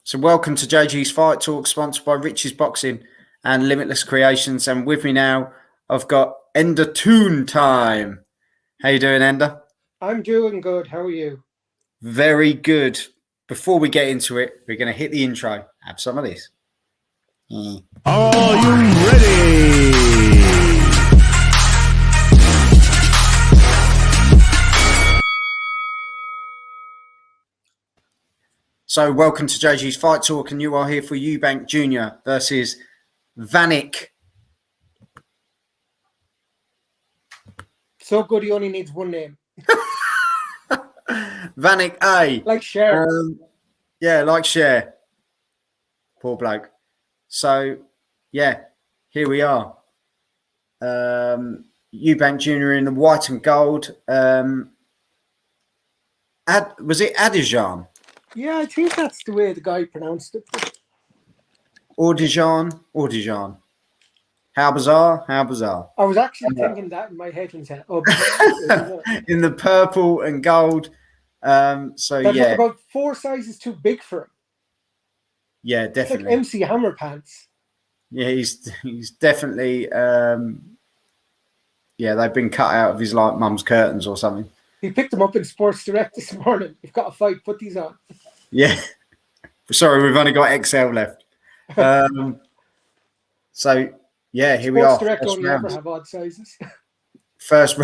So welcome to JG's Fight Talk, sponsored by Rich's Boxing and Limitless Creations. And with me now, I've got Ender Toon time. How you doing, Ender? I'm doing good. How are you? Very good. Before we get into it, we're going to hit the intro. Have some of this. Are you ready? So welcome to JG's Fight Talk, and you are here for Eubank Jr. versus Wanik. So good he only needs one name. Wanik A. Like Cher. Yeah, like Cher. Poor bloke. So, yeah, here we are. Eubank Jr. in the white and gold. Was it Awdijan? Yeah, I think that's the way the guy pronounced it. Awdijan. How bizarre, how bizarre. I was actually thinking that in my head and said, oh, in the purple and gold. That's like about 4 sizes too big for him. Yeah, It's definitely. like MC Hammer pants. Yeah, he's definitely they've been cut out of his like mum's curtains or something. He picked them up in Sports Direct this morning. You've got a fight, put these on. Yeah. Sorry, we've only got XL left. So yeah, here we are. Sports Direct only ever have odd sizes. First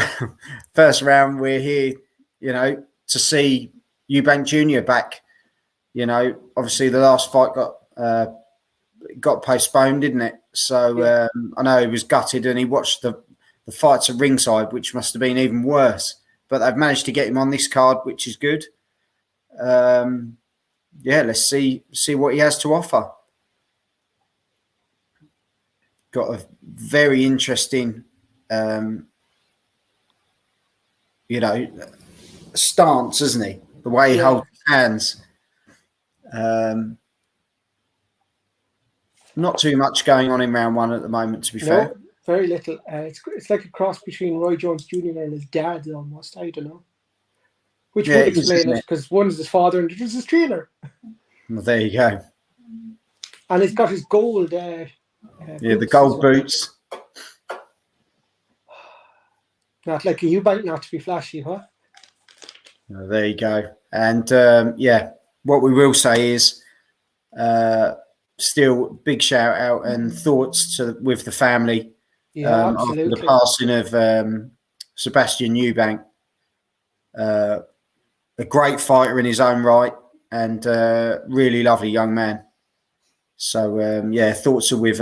round, we're here, to see Eubank Jr. back. Obviously the last fight got postponed, didn't it? So Yeah. I know he was gutted, and he watched the fights at ringside, which must have been even worse. But they've managed to get him on this card, which is good. Let's see what he has to offer. Got a very interesting, stance, isn't he? The way he holds his hands. Not too much going on in round one at the moment, to be fair. No, very little. It's like a cross between Roy Jones Jr. and his dad almost. I don't know. Which would explain it, because one's his father and the other's his trainer. Well, there you go. And he's got his gold. The gold boots. Not like a Eubank, not to be flashy, huh? Oh, there you go. And what we will say is still big shout out and thoughts with the family. Yeah, after absolutely. the passing of Sebastian Eubank. A great fighter in his own right, and really lovely young man. So, thoughts are with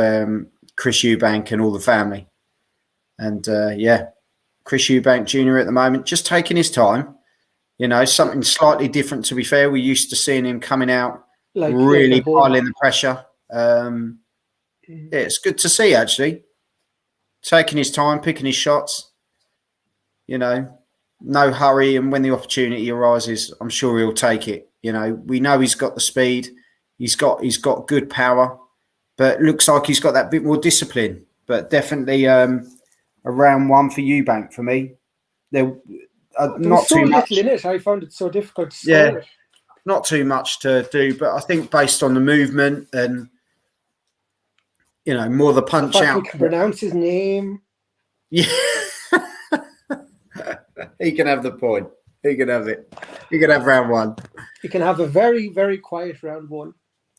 Chris Eubank and all the family. And, Chris Eubank Jr. at the moment, just taking his time. Something slightly different, to be fair. We're used to seeing him coming out, really piling the pressure. It's good to see, actually. Taking his time, picking his shots. No hurry, and when the opportunity arises, I'm sure he'll take it. We know he's got the speed, he's got good power, but looks like he's got that bit more discipline. But definitely a round one for Eubank for me. There not so too much in it. I found it so difficult to score it. Not too much to do, but I think based on the movement and more the punch out. We can pronounce his name. Yeah. He can have the point. He can have it. He can have round one. He can have a very, very quiet round one.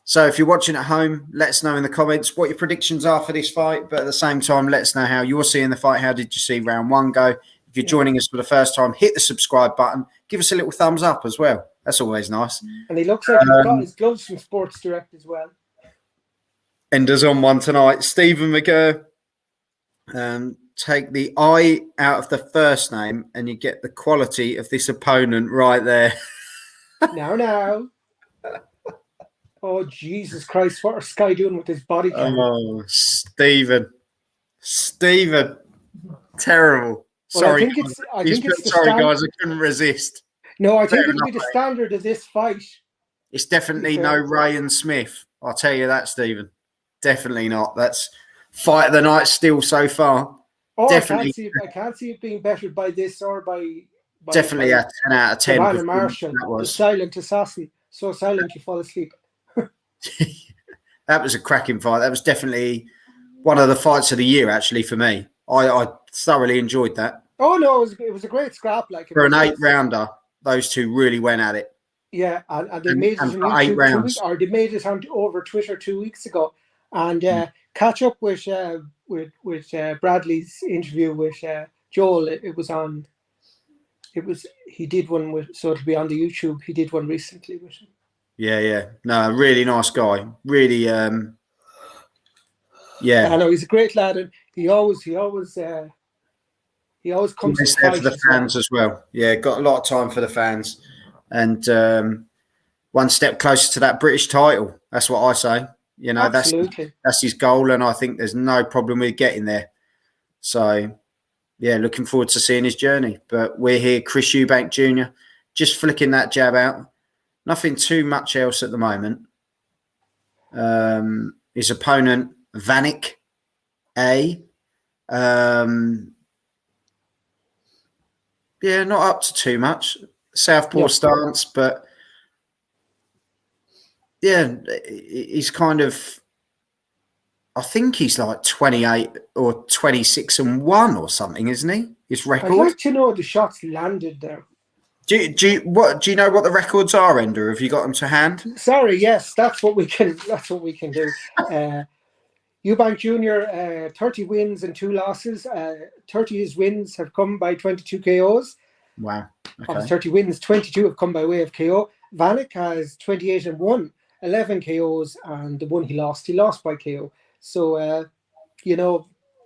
So if you're watching at home, let us know in the comments what your predictions are for this fight. But at the same time, let us know how you're seeing the fight. How did you see round one go? If you're joining us for the first time, hit the subscribe button. Give us a little thumbs up as well. That's always nice. And he looks like he's got his gloves from Sports Direct as well. Ender's on one tonight. Stephen McGurr. Take the I out of the first name and you get the quality of this opponent right there. Now. Oh, Jesus Christ. What are Sky doing with his body count? Oh, Stephen. Terrible. Well, Sorry, I think it's guys. I couldn't resist. No, I think it'll be the standard of this fight. It's definitely no Ray and Smith. I'll tell you that, Stephen. Definitely not. That's fight of the night still so far. Oh, definitely. I can't see it being bettered by this or by definitely a 10 out of 10. Savannah Marshall, the silent assassin. So silent you fall asleep. That was a cracking fight. That was definitely one of the fights of the year, actually, for me. I thoroughly enjoyed that. Oh no, it was a great scrap. Like For an 8-rounder, those two really went at it. Yeah, and they made it on for 8 YouTube 2 rounds. weeks, or they made it on over Twitter 2 weeks ago. And catch up with Bradley's interview with Joel. It was on. He did one with, so it'll be on the YouTube. He did one recently with him. Yeah. No, really nice guy. Really, yeah. I know he's a great lad, and he always comes there to for the fans as well. Yeah, got a lot of time for the fans, and one step closer to that British title. That's what I say. You know, absolutely. that's his goal, and I think there's no problem with getting there. So, yeah, looking forward to seeing his journey. But we're here, Chris Eubank Jr., just flicking that jab out. Nothing too much else at the moment. His opponent, Wanik Awdijan. Yeah, not up to too much. Southpaw stance, but yeah, he's kind of, I think he's like 28 or 26-1 or something, isn't he? His record. I'd like to know the shots landed there. Do you know what the records are, Ender? Have you got them to hand? Sorry, yes, that's what we can do. Eubank Jr. 30 wins and 2 losses. 30 of his wins have come by 22 KOs. Wow. Okay. Of his 30 wins, 22 have come by way of KO. Wanik has 28-1, 11 KOs, and the one he lost by KO. So,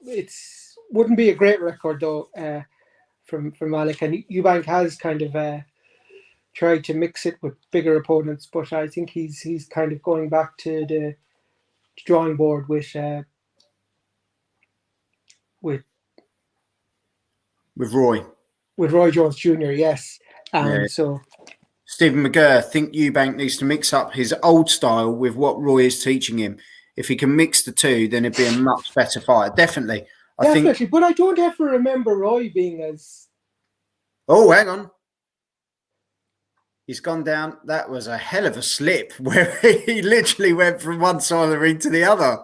it's wouldn't be a great record though from Wanik, and Eubank has kind of tried to mix it with bigger opponents, but I think he's kind of going back to the drawing board with Roy Jones Jr. Yes, and so Stephen McGurr, think Eubank needs to mix up his old style with what Roy is teaching him. If he can mix the two, then it'd be a much better fight. Definitely. I think, but I don't ever remember Roy being as. Oh, hang on. He's gone down. That was a hell of a slip where he literally went from one side of the ring to the other.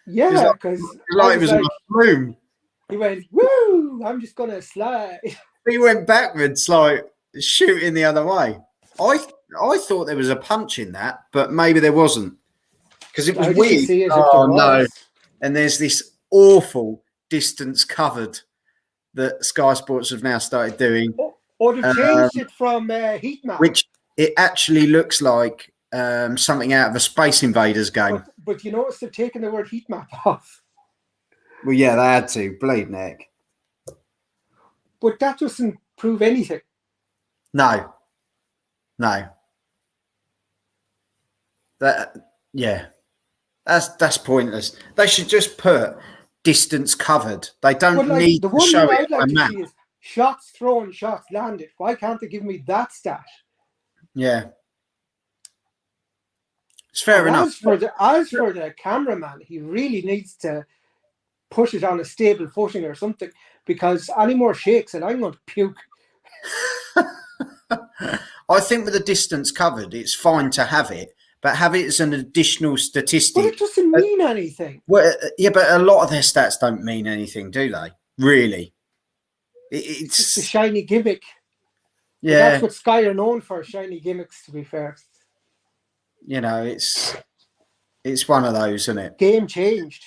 Yeah, because it was like a room. He went, woo! I'm just gonna slide. He went backwards, like shooting the other way. I thought there was a punch in that, but maybe there wasn't. Because it was weird. No. And there's this awful distance covered that Sky Sports have now started doing. Or they've changed it from heat map. Which it actually looks like something out of a Space Invaders game. But you notice they've taken the word heat map off. Well, yeah, they had to. Bleed neck. But that doesn't prove anything. No. That's pointless. They should just put distance covered. They don't need the to one show thing it I'd like on a to map. see is shots thrown, shots landed. Why can't they give me that stat? Yeah. It's fair enough. As for the cameraman, he really needs to put it on a stable footing or something, because any more shakes and I'm going to puke. I think with the distance covered, it's fine to have it, but have it as an additional statistic. But it doesn't mean anything. Well, yeah, but a lot of their stats don't mean anything, do they? Really? It's a shiny gimmick. Yeah. But that's what Sky are known for, shiny gimmicks, to be fair. You know, it's one of those, isn't it? Game changed.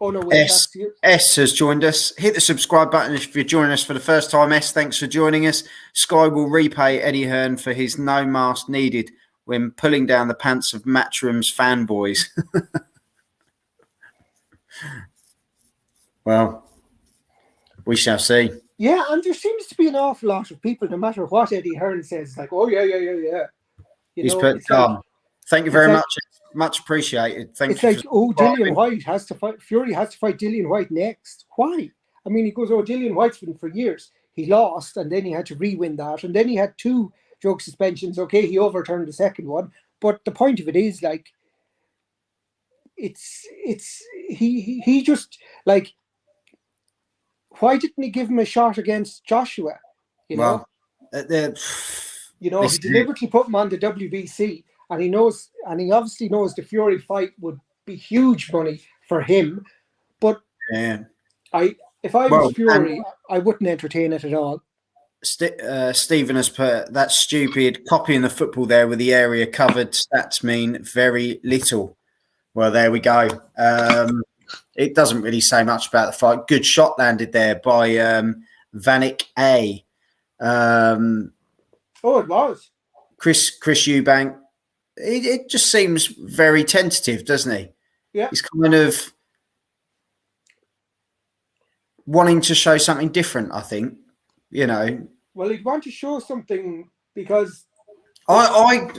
Oh, no, wait, that's you. S has joined us. Hit the subscribe button if you're joining us for the first time. S, thanks for joining us. Sky will repay Eddie Hearn for his no mask needed when pulling down the pants of Matchroom's fanboys. Well, we shall see. Yeah, and there seems to be an awful lot of people, no matter what Eddie Hearn says, like, oh, yeah. He's put calm. Thank you very much. Much appreciated. Thank you. It's like, Dillian White has to fight. Fury has to fight Dillian White next. Why? I mean, he goes, Dillian White's been for years. He lost, and then he had to re-win that, and then he had 2 drug suspensions. Okay, he overturned the second one, but the point of it is, like, he just, like, why didn't he give him a shot against Joshua? You know, well, he deliberately put him on the WBC. and he obviously knows the Fury fight would be huge money for him. But yeah. if I was Fury, I wouldn't entertain it at all. Stephen has put that stupid copying the football there with the area covered stats mean very little. Well, there we go. It doesn't really say much about the fight. Good shot landed there by Wanik A. It was. Chris Eubank. It just seems very tentative, doesn't he? Yeah. He's kind of wanting to show something different, I think. Well, he'd want to show something because I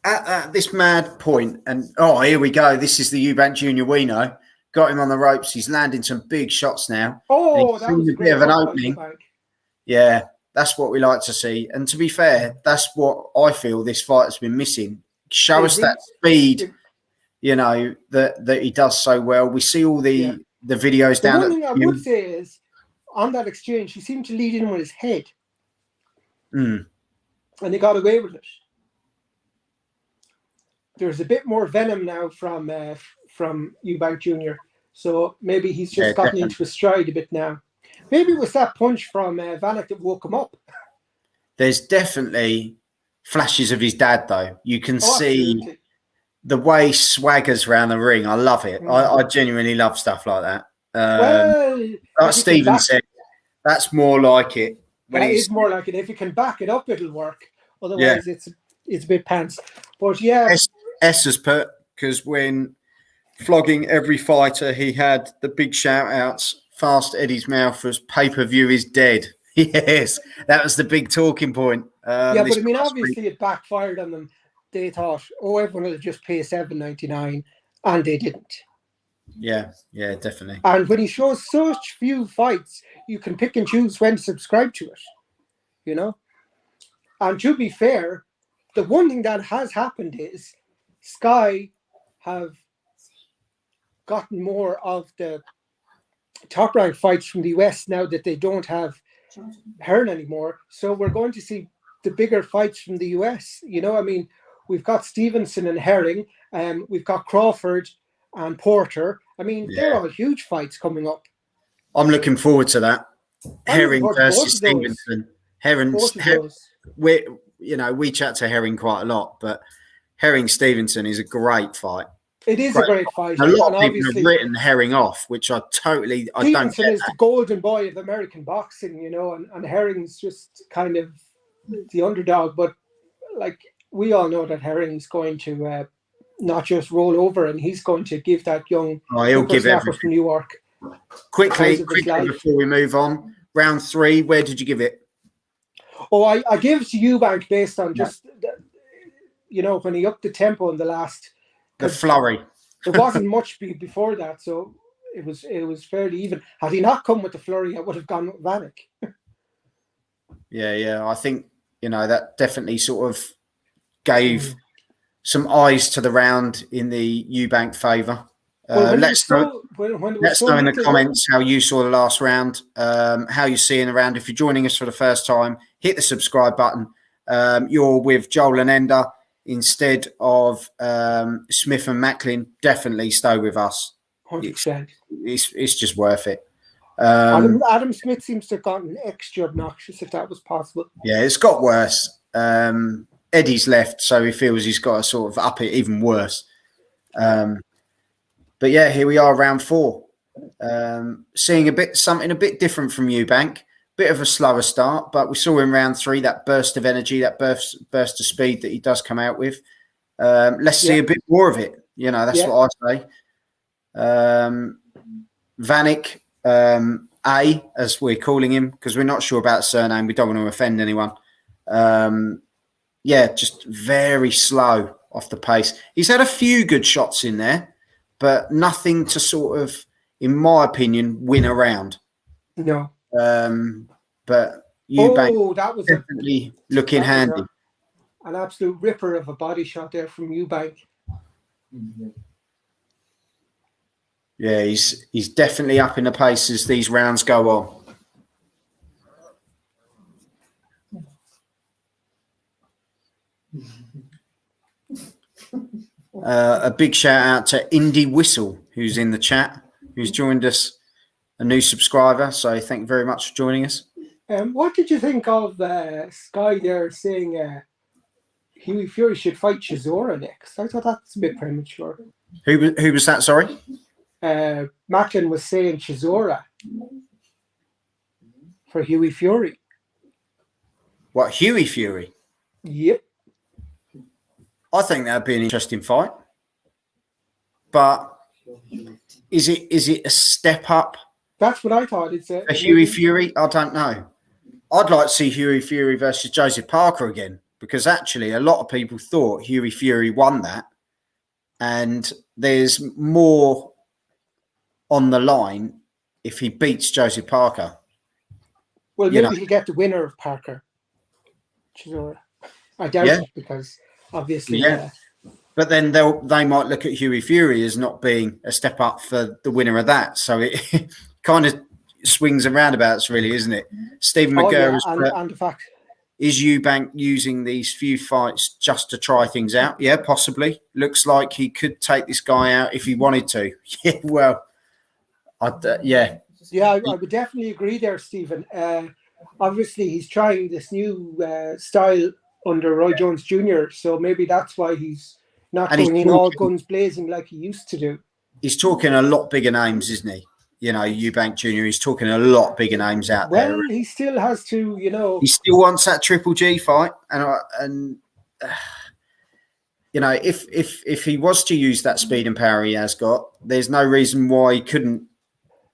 at this mad point, and here we go. This is the Eubank Junior we know. Got him on the ropes. He's landing some big shots now. Oh, that was a bit of an opening. Yeah, that's what we like to see. And to be fair, that's what I feel this fight has been missing. Show us that speed, that he does so well. We see all the videos down. The one thing I would say is, on that exchange, he seemed to lead in with his head. And he got away with it. There's a bit more venom now from Eubank Jr. So maybe he's just gotten into his stride a bit now. Maybe it was that punch from Wanik that woke him up. There's definitely flashes of his dad, though. You can see absolutely. The way he swaggers around the ring. I love it. I genuinely love stuff like that. Like Stephen said, that's more like it. That is more like it. If you can back it up, it'll work. Otherwise, it's a bit pants. But yeah. S has put, because when flogging every fighter, he had the big shout outs. Fast Eddie's mouth was pay-per-view is dead. Yes, that was the big talking point. But I mean, obviously it backfired on them. They thought, everyone will just pay $7.99, and they didn't. Yeah, definitely. And when he shows such few fights, you can pick and choose when to subscribe to it, And to be fair, the one thing that has happened is Sky have gotten more of the top-ranked fights from the US now that they don't have Hearn anymore. So we're going to see the bigger fights from the US. I mean, we've got Stevenson and Herring, we've got Crawford and Porter. I mean, they're all huge fights coming up. I'm looking forward to that. Herring versus Stevenson. We chat to Herring quite a lot, but Herring Stevenson is a great fight. It is a great fight. A lot of people have written Herring off, which I don't get. Stevenson is the golden boy of American boxing, and Herring's just kind of the underdog. But we all know that Herring's going to not just roll over, and he's going to give that young he'll give everything from New York. Quickly before we move on, round 3, where did you give it? I gave it to Eubank based on just when he upped the tempo in the last. The flurry. There wasn't much before that, so it was fairly even. Had he not come with the flurry, I would have gone with Wanik. Yeah. I think that definitely sort of gave some eyes to the round in the Eubank favour. Let us know in the comments how you saw the last round, how you're seeing the round. If you're joining us for the first time, hit the subscribe button. You're with Joel and Ender instead of Smith and Macklin. Definitely stay with us. 100%. It's just worth it. Adam Smith seems to have gotten extra obnoxious, if that was possible. Yeah, it's got worse. Eddie's left, so he feels he's got to sort of up it even worse. But yeah, here we are, round 4. Seeing something a bit different from Eubank. Bit of a slower start, but we saw in round 3 that burst of energy, that burst of speed that he does come out with. Let's see a bit more of it. That's what I say. Wanik A, as we're calling him, because we're not sure about the surname. We don't want to offend anyone. Just very slow off the pace. He's had a few good shots in there, but nothing to sort of, in my opinion, win a round. No. But Eubank that was definitely looking handy. An absolute ripper of a body shot there from Eubank. Yeah, he's definitely up in the pace as these rounds go on. A big shout out to Indy Whistle, who's in the chat, who's joined us, a new subscriber. So thank you very much for joining us. What did you think of Sky there saying Hughie Fury should fight Chisora next? I thought that's a bit premature. Who was that? Sorry, Macklin was saying Chisora for Hughie Fury. What, Hughie Fury? Yep. I think that'd be an interesting fight, but is it a step up? That's what I thought. It's For Hughie Fury? I don't know. I'd like to see Hughie Fury versus Joseph Parker again, because actually a lot of people thought Hughie Fury won that, and there's more on the line if he beats Joseph Parker. Well, maybe he'll get the winner of Parker. Chisora. I doubt it, because obviously... But then they might look at Hughie Fury as not being a step up for the winner of that. So it kind of swings and roundabouts, really, isn't it? Stephen McGurr and the fact, is Eubank using these few fights just to try things out? Yeah, possibly. Looks like he could take this guy out if he wanted to. Yeah, well, yeah. Yeah, I would definitely agree there, Stephen. Obviously, he's trying this new style under Roy Jones Jr., so maybe that's why he's not going in all guns blazing like he used to do. He's talking a lot bigger names, isn't he? You know, Eubank Jr., he's talking a lot bigger names out there. Well, he still has to, He still wants that Triple G fight. And if he was to use that speed and power he has got, there's no reason why he couldn't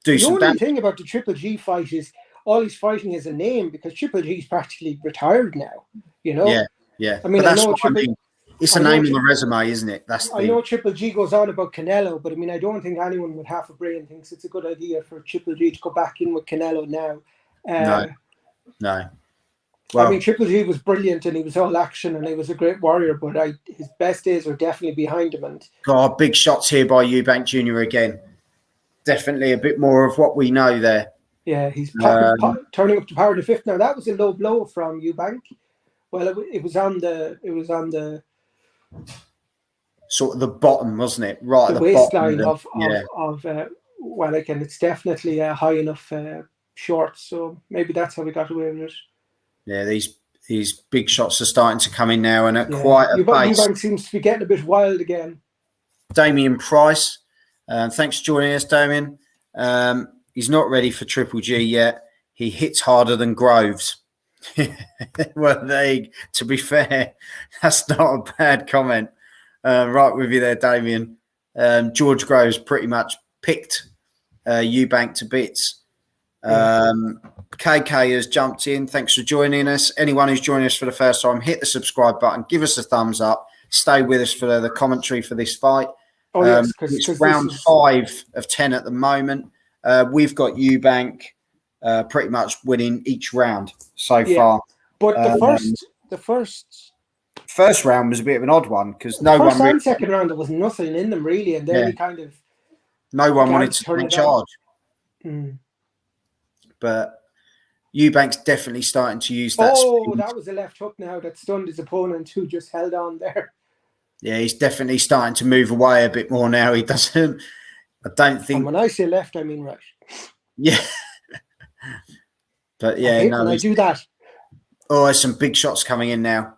do some damage. The only thing about the Triple G fight is all he's fighting is a name, because Triple G's practically retired now, Yeah. I mean, I know it's a name on the resume, isn't it? I know Triple G goes on about Canelo, but I mean, I don't think anyone with half a brain thinks it's a good idea for Triple G to go back in with Canelo now. No. Well, I mean, Triple G was brilliant and he was all action and he was a great warrior, but his best days are definitely behind him. And God, big shots here by Eubank Jr. again. Definitely a bit more of what we know there. Yeah, he's turning up to power to fifth now. That was a low blow from Eubank. Well, it was on the sort of the bottom, wasn't it? Right, the at the waistline bottom of Wanik, and it's definitely a high enough short. So maybe that's how we got away with it. Yeah, these big shots are starting to come in now, and at quite a pace. Eubank seems to be getting a bit wild again. Damien Price, thanks for joining us, Damien. He's not ready for Triple G yet. He hits harder than Groves. Well, to be fair, that's not a bad comment. Right with you there, Damien. George Groves pretty much picked Eubank to bits. KK has jumped in. Thanks for joining us. Anyone who's joining us for the first time, hit the subscribe button, give us a thumbs up, stay with us for the commentary for this fight. It's round 5 of 10 at the moment. We've got Eubank pretty much winning each round so far. But the first round was a bit of an odd one, because first and second round there was nothing in them really, and then he kind of no one wanted to take charge. But Eubank's definitely starting to use that. Oh, that was a left hook now that stunned his opponent, who just held on there. Yeah, he's definitely starting to move away a bit more now. He doesn't. I don't think. And when I say left, I mean right. Yeah. But yeah, I do that. Oh, there's some big shots coming in now.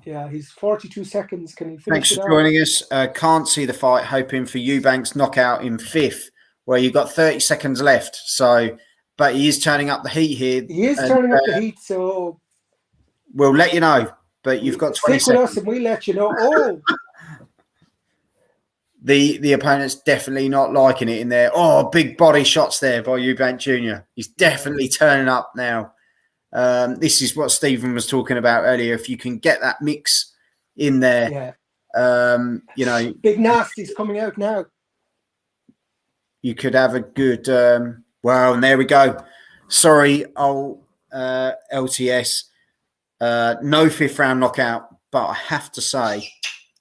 Yeah, he's 42 seconds. Can he finish? Thanks for joining us. Can't see the fight. Hoping for Eubank's knockout in 5th, where you've got 30 seconds left. So, but he is turning up the heat here. He is turning up the heat. So we'll let you know. But you've got 20 seconds. Stick with seconds. us, and we'll let you know. Oh. The opponent's definitely not liking it in there. Oh, big body shots there by Eubank Jr. He's definitely turning up now. This is what Stephen was talking about earlier. If you can get that mix in there, big nasty's coming out now. You could have a good. Well, and there we go. Sorry, LTS. No 5th round knockout, but I have to say,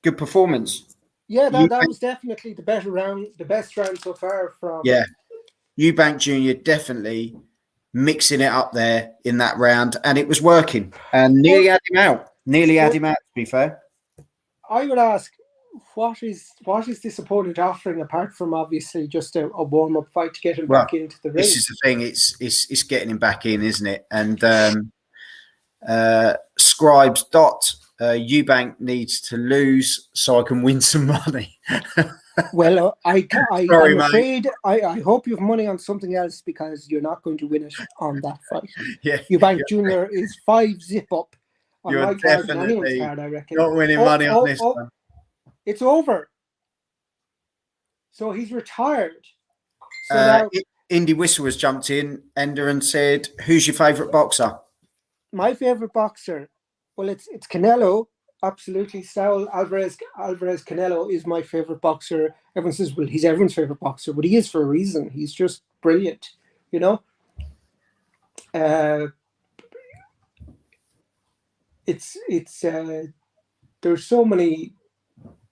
good performance. Yeah, that was definitely the better round, the best round so far from. Yeah, Eubank Jr. definitely mixing it up there in that round, and it was working. And nearly had him out. To be fair. I would ask, what is this opponent offering apart from obviously just a warm up fight to get him back into the ring? This is the thing. It's getting him back in, isn't it? And Scribes Eubank needs to lose so I can win some money. Well, I'm Sorry, afraid I hope you have money on something else, because you're not going to win it on that fight. Yeah, Eubank Jr. is 5 zip up on you're my card and definitely anyone's card, I reckon. not winning money on this one. It's over. So he's retired. So now, Indy Whistle has jumped in, Ender, and said, "Who's your favourite boxer?" My favourite boxer, well, it's Canelo. Absolutely, Saul Alvarez Canelo is my favourite boxer. Everyone says, well, he's everyone's favourite boxer, but he is for a reason. He's just brilliant, you know. It's there's so many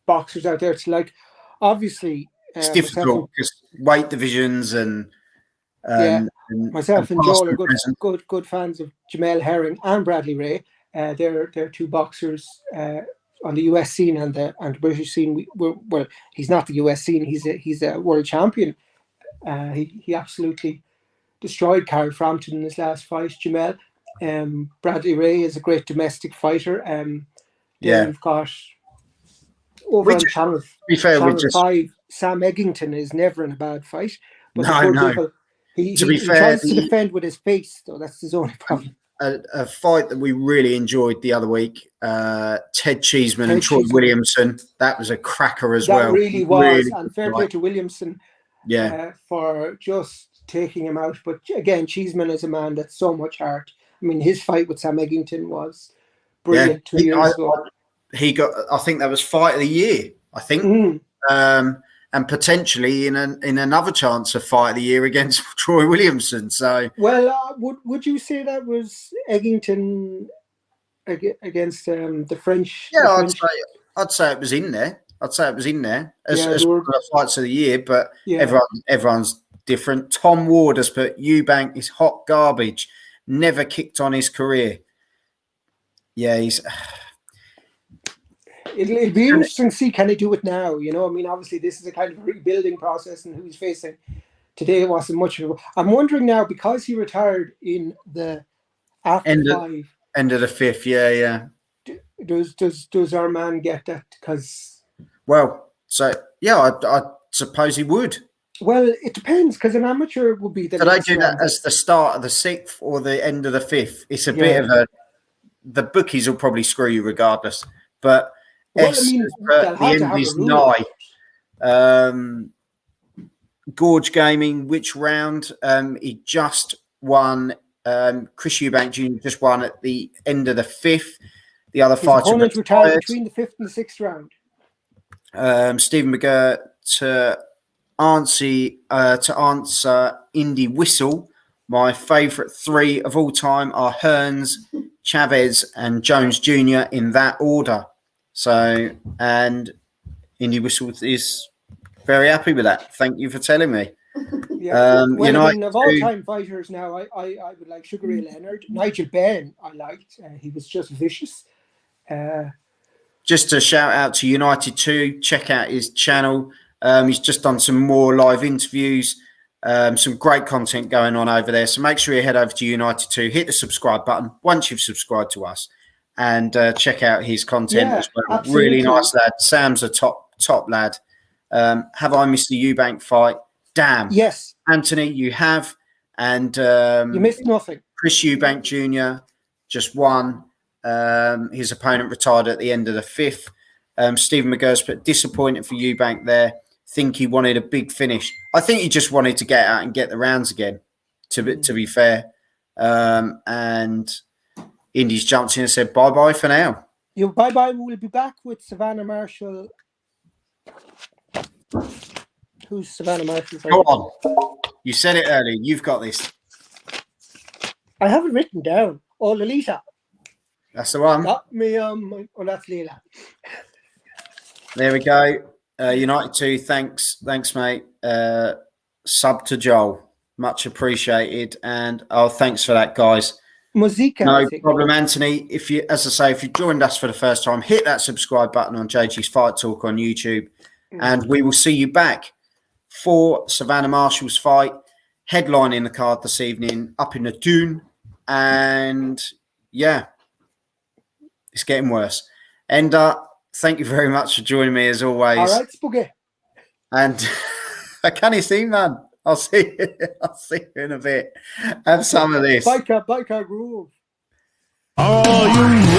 boxers out there to like. Obviously, it's difficult because weight divisions and myself and Joel are good fans of Jamel Herring and Bradley Ray. They're two boxers on the US scene and the British scene. Well, he's not the US scene. He's a world champion. He absolutely destroyed Carl Frampton in his last fight. Jamel, Bradley Ray is a great domestic fighter. You've got over on Channel 5. Sam Eggington is never in a bad fight. But he tries to defend with his face, though. That's his only problem. A fight that we really enjoyed the other week, Ted Cheeseman and Troy Williamson. That was a cracker as well. That really was. And fair play to Williamson for just taking him out. But again, Cheeseman is a man that's so much heart. I mean, his fight with Sam Eggington was brilliant 2 years ago. He got, I think that was fight of the year, I think. And potentially in another chance of fight of the year against Troy Williamson. So, well, would you say that was Eggington against the French? Yeah, I'd say it was in there. As one of the fights of the year, but everyone's different. Tom Ward has put Eubank is hot garbage. Never kicked on his career. Yeah, he's. It'll be interesting to see, can he do it now? You know, I mean, obviously this is a kind of rebuilding process, and who he's facing today wasn't much of a. I'm wondering now, because he retired in the end of the 5th. Yeah. Does our man get that? Because I suppose he would. Well, it depends, because an amateur would be the. Did I do that as the start of the 6th or the end of the 5th? It's a bit of a. The bookies will probably screw you regardless, but. The end is nigh. Gorge Gaming, which round? He just won. Chris Eubank Jr. just won at the end of the 5th. The other fighter retired between the 5th and the 6th round. Stephen McGurr to answer Indy Whistle. My favourite 3 of all time are Hearns, Chavez, and Jones Jr. in that order. So, and Indy Whistle is very happy with that. Thank you for telling me. Yeah. Of all-time fighters now, I would like Sugar Ray Leonard. Nigel Benn, I liked. He was just vicious. Just a shout out to United 2. Check out his channel. He's just done some more live interviews. Some great content going on over there. So make sure you head over to United 2. Hit the subscribe button once you've subscribed to us. And check out his content as well. Absolutely. Really nice lad. Sam's a top lad. Have I missed the Eubank fight? Damn. Yes. Anthony, you have. And you missed nothing. Chris Eubank Jr. just won. His opponent retired at the end of the 5th. Stephen McGurr's put disappointed for Eubank there. Think he wanted a big finish. I think he just wanted to get out and get the rounds again, to be fair. And Indy's jumped in and said bye-bye for now. Bye-bye. We'll be back with Savannah Marshall. Who's Savannah Marshall? Go on. You said it earlier. You've got this. I have it written down. Oh, Lolita. That's the one. Got me. That's Leela. There we go. United 2. Thanks, mate. Sub to Joel. Much appreciated. And thanks for that, guys. Muzika, No I think. problem, Anthony. If you, as I say, if you joined us for the first time, hit that subscribe button on JG's Fight Talk on YouTube, and we will see you back for Savannah Marshall's fight, headlining the card this evening up in the Dune. And yeah, it's getting worse. And thank you very much for joining me as always. All right, Spooky. And I can't see, man. I'll see you. I'll see you in a bit. Have some of this. Biker Grove. Are you